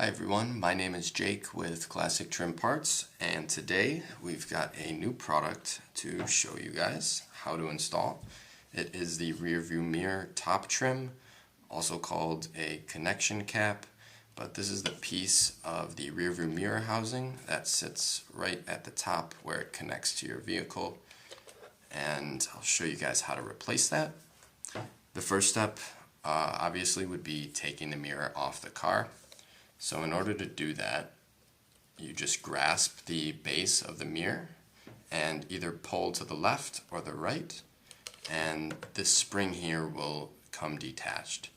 Hi everyone, my name is Jake with Classic Trim Parts, and today we've got a new product to show you guys how to install. It is the rear view mirror top trim, also called a connection cap, but this is the piece of the rear view mirror housing that sits right at the top where it connects to your vehicle, and I'll show you guys how to replace that. The first step obviously would be taking the mirror off the car. So in order to do that, you just grasp the base of the mirror and either pull to the left or the right, and this spring here will come detached.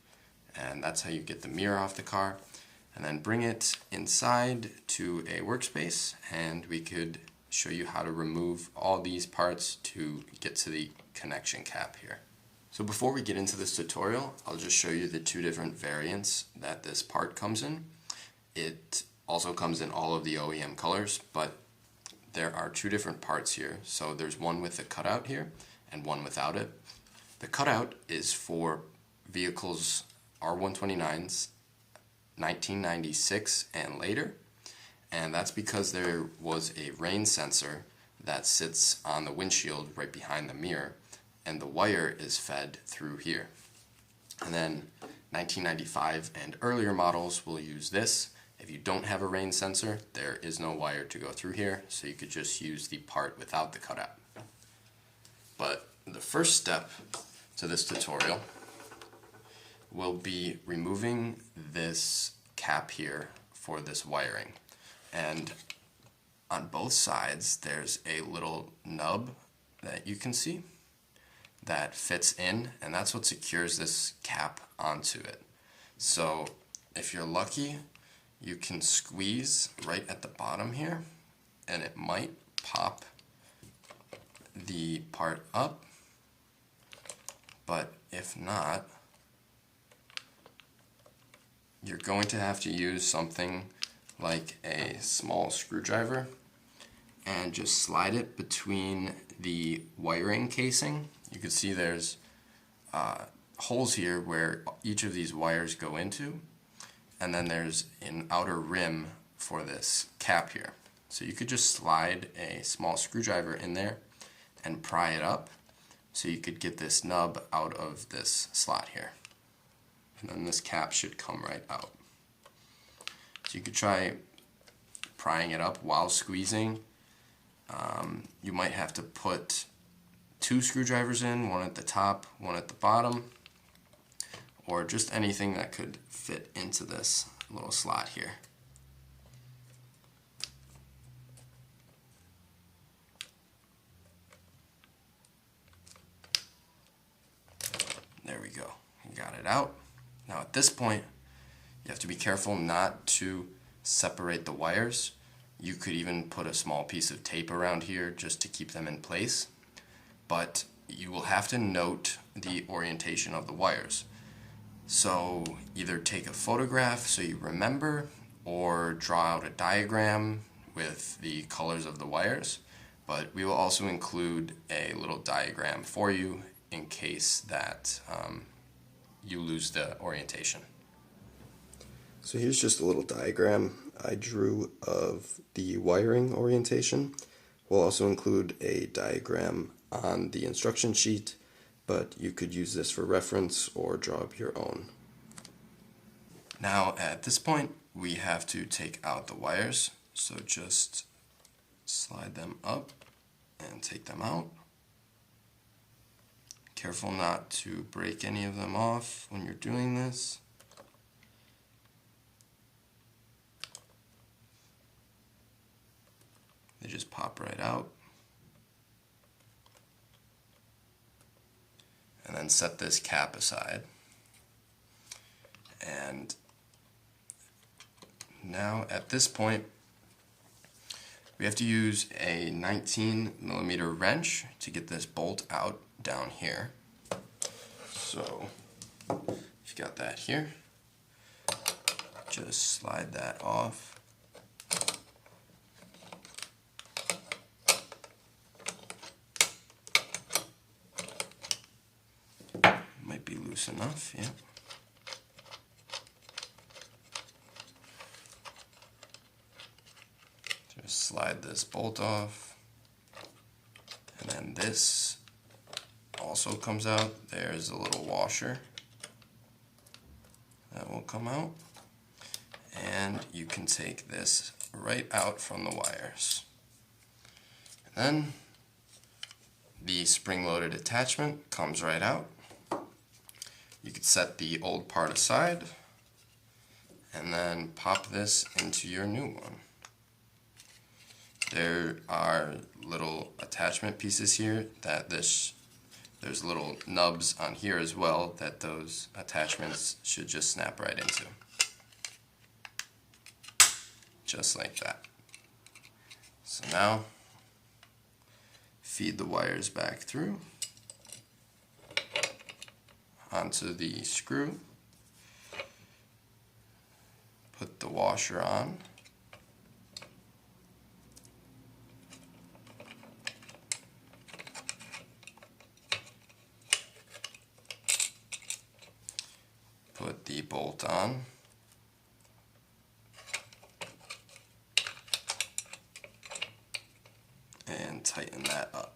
And that's how you get the mirror off the car. And then bring it inside to a workspace, and we could show you how to remove all these parts to get to the connection cap here. So before we get into this tutorial, I'll just show you the two different variants that this part comes in. It also comes in all of the OEM colors, but there are two different parts here. So there's one with the cutout here and one without it. The cutout is for vehicles R129s 1996 and later, and that's because there was a rain sensor that sits on the windshield right behind the mirror, and the wire is fed through here. And then 1995 and earlier models will use this. If you don't have a rain sensor, there is no wire to go through here, so you could just use the part without the cutout. But the first step to this tutorial will be removing this cap here for this wiring. And on both sides there's a little nub that you can see that fits in, and that's what secures this cap onto it. So if you're lucky, you can squeeze right at the bottom here and it might pop the part up, but if not, you're going to have to use something like a small screwdriver and just slide it between the wiring casing. You can see there's holes here where each of these wires go into, and then there's an outer rim for this cap here. So you could just slide a small screwdriver in there and pry it up so you could get this nub out of this slot here. And then this cap should come right out. So you could try prying it up while squeezing. You might have to put two screwdrivers in, one at the top, one at the bottom, or just anything that could fit into this little slot here. There we go, you got it out. Now at this point, you have to be careful not to separate the wires. You could even put a small piece of tape around here just to keep them in place, but you will have to note the orientation of the wires. So either take a photograph so you remember, or draw out a diagram with the colors of the wires, but we will also include a little diagram for you in case that you lose the orientation. So here's just a little diagram I drew of the wiring orientation. We'll also include a diagram on the instruction sheet, but you could use this for reference or draw up your own. Now at this point we have to take out the wires, so just slide them up and take them out. Careful not to break any of them off when you're doing this. They just pop right out. And then set this cap aside. And now at this point we have to use a 19mm wrench to get this bolt out down here. So if you got that here, just slide that off. Might be loose enough, yeah. Just slide this bolt off, and then this also comes out. There's a little washer that will come out, and you can take this right out from the wires. And then the spring-loaded attachment comes right out. You could set the old part aside and then pop this into your new one. There are little attachment pieces here that there's little nubs on here as well that those attachments should just snap right into. Just like that. So now, feed the wires back through onto the screw. Put the washer on. Put the bolt on. And tighten that up.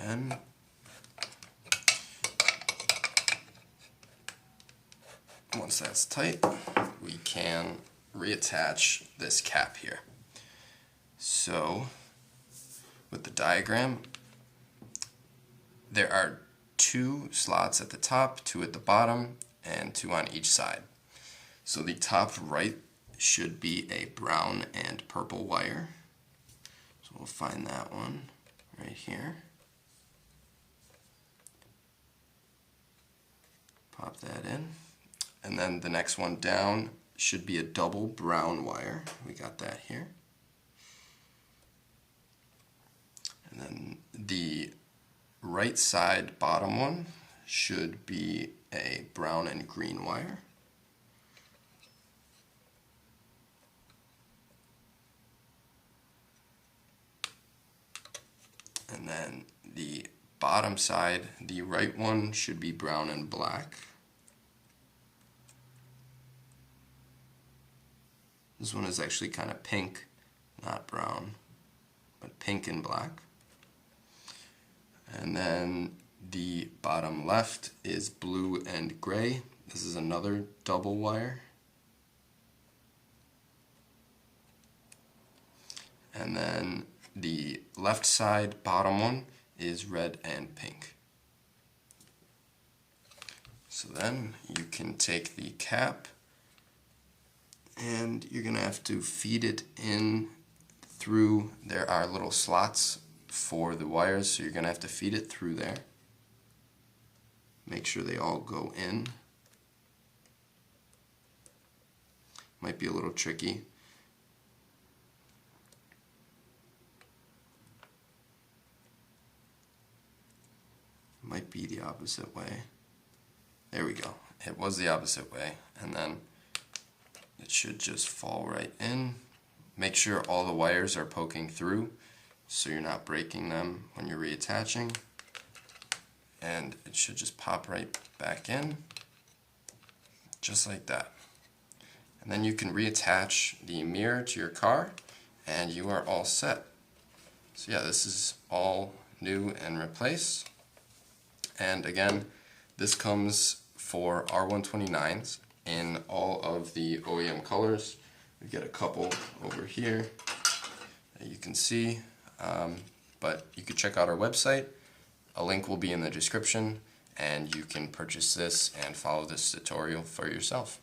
And once that's tight, we can reattach this cap here. So with the diagram, there are 2 slots at the top, 2 at the bottom, and 2 on each side. So the top right should be a brown and purple wire. So we'll find that one right here. Pop that in. And then the next one down should be a double brown wire. We got that here. And then the right side bottom one should be a brown and green wire. And then the bottom side, the right one should be brown and black. This one is actually kind of pink, not brown, but pink and black. And then the bottom left is blue and gray. This is another double wire. And then the left side bottom one is red and pink. So then you can take the cap and you're going to have to feed it in through, there are little slots for the wires, so you're going to have to feed it through there. Make sure they all go in. Might be a little tricky. Might be the opposite way. There we go. It was the opposite way, and then it should just fall right in. Make sure all the wires are poking through so you're not breaking them when you're reattaching. And it should just pop right back in, just like that. And then you can reattach the mirror to your car and you are all set. So yeah, this is all new and replaced. And again, this comes for R129s in all of the OEM colors. We get a couple over here that you can see, but you can check out our website. A link will be in the description, and you can purchase this and follow this tutorial for yourself.